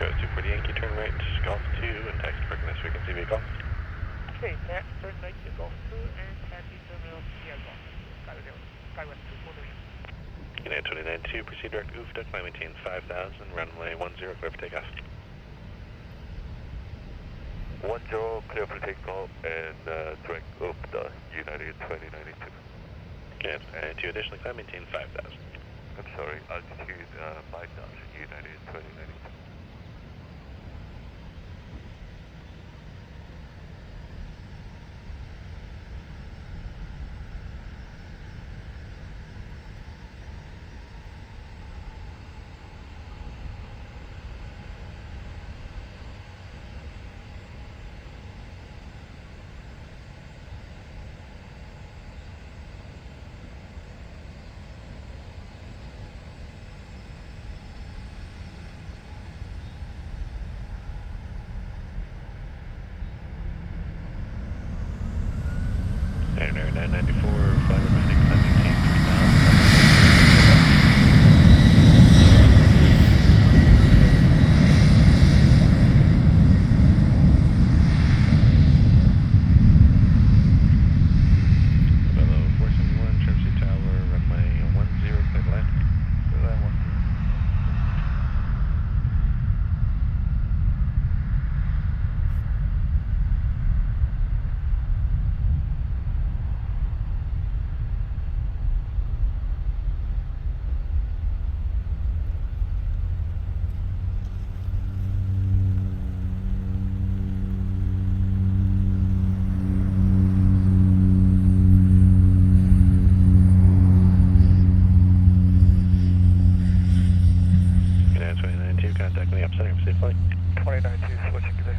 Go 240 Yankee, turn right, Golf 2, and taxi parking this frequency vehicle. Okay, turn right to Golf 2 and taxi terminal via Golf 2, Skywest 240. United 292, proceed direct UFTA, climb maintain 5000, runway 10, clear for takeoff. 10, clear for takeoff, and direct UFTA, United 2092. Okay, 292, additionally climb maintain 5000. I'm sorry, altitude 5000, United 2092. Air 994, fly remaining, climb maintain 3000. Below 471, Trimsey Tower, runway 10, clear to land. Clear land 10. United 292, contact me, upsetting for safe flight. 2092, switching today.